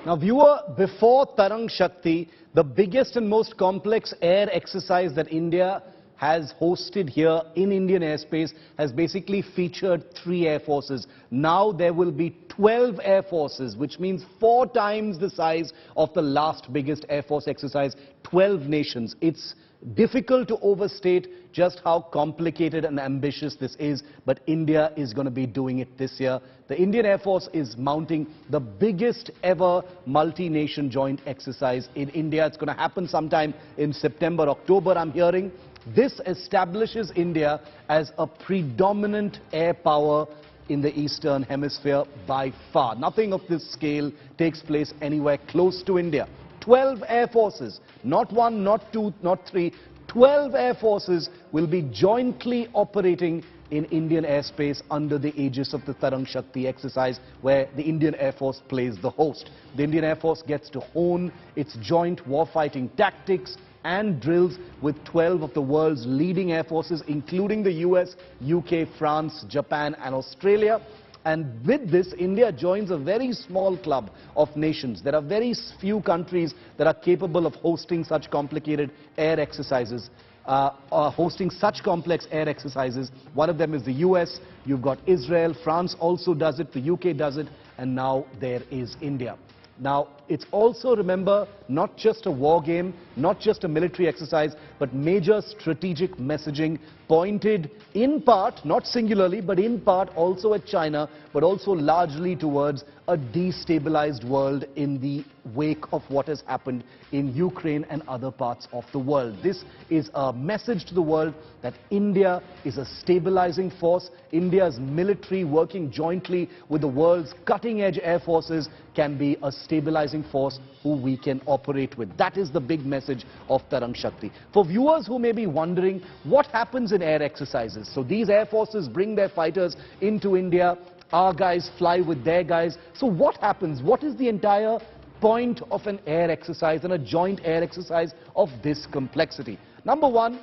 Now, viewer, before Tarang Shakti, the biggest and most complex air exercise that India has hosted here in Indian airspace has basically featured 3 air forces. Now there will be 12 air forces, which means 4 times the size of the last biggest air force exercise, 12 nations. It's difficult to overstate just how complicated and ambitious this is, but India is going to be doing it this year. The Indian Air Force is mounting the biggest ever multi-nation joint exercise in India. It's going to happen sometime in September, October, I'm hearing. This establishes India as a predominant air power in the Eastern Hemisphere by far. Nothing of this scale takes place anywhere close to India. 12 air forces, not 1, not 2, not 3, 12 air forces will be jointly operating in Indian airspace under the aegis of the Tarang Shakti exercise, where the Indian Air Force plays the host. The Indian Air Force gets to hone its joint warfighting tactics and drills with 12 of the world's leading air forces, including the US, UK, France, Japan and Australia. And with this, India joins a very small club of nations. There are very few countries that are capable of hosting such complicated air exercises, hosting such complex air exercises. One of them is the US, you've got Israel, France also does it, the UK does it, and now there is India. Now, it's also, remember, not just a war game, not just a military exercise, but major strategic messaging pointed in part, not singularly, but in part also at China, but also largely towards a destabilized world in the wake of what has happened in Ukraine and other parts of the world. This is a message to the world that India is a stabilizing force. India's military, working jointly with the world's cutting-edge air forces, can be a stabilizing force who we can operate with. That is the big message of Tarang Shakti. For viewers who may be wondering what happens in air exercises, so these air forces bring their fighters into India, our guys fly with their guys. So what happens? What is the entire point of an air exercise and a joint air exercise of this complexity? Number one,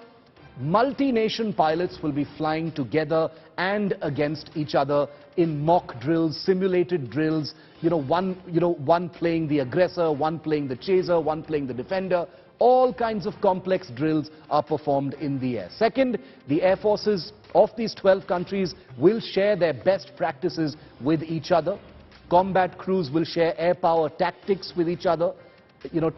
multi-nation pilots will be flying together and against each other in mock drills, simulated drills, one playing the aggressor, one playing the chaser, one playing the defender. All kinds of complex drills are performed in the air. Second, the air forces of these 12 countries will share their best practices with each other. Combat crews will share air power tactics with each other.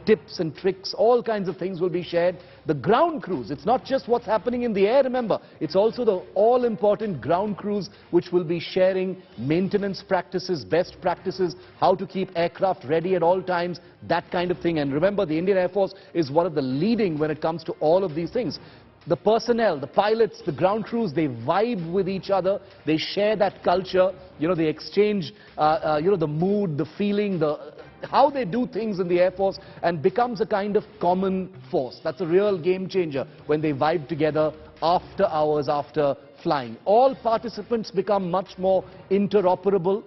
Tips and tricks, all kinds of things will be shared. The ground crews, it's not just what's happening in the air, remember, it's also the all-important ground crews which will be sharing maintenance practices, best practices, how to keep aircraft ready at all times, that kind of thing. And remember, the Indian Air Force is one of the leading when it comes to all of these things. The personnel, the pilots, the ground crews, they vibe with each other, they share that culture, they exchange, the mood, the feeling, how they do things in the Air Force, and becomes a kind of common force. That's a real game changer when they vibe together after hours, after flying. All participants become much more interoperable,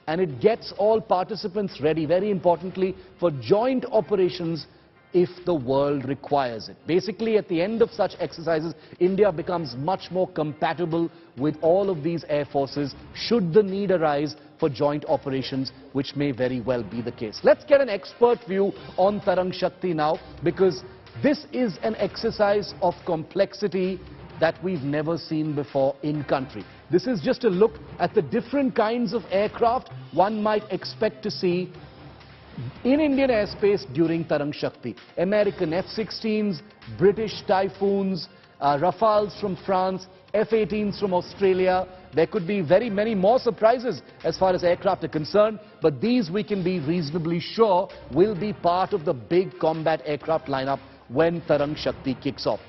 and it gets all participants ready, very importantly, for joint operations if the world requires it. Basically, at the end of such exercises, India becomes much more compatible with all of these air forces should the need arise for joint operations, which may very well be the case. Let's get an expert view on Tarang Shakti now, because this is an exercise of complexity that we've never seen before in country. This is just a look at the different kinds of aircraft one might expect to see in Indian airspace during Tarang Shakti. American F-16s, British Typhoons, Rafales from France, F-18s from Australia. There could be very many more surprises as far as aircraft are concerned, but these we can be reasonably sure will be part of the big combat aircraft lineup when Tarang Shakti kicks off.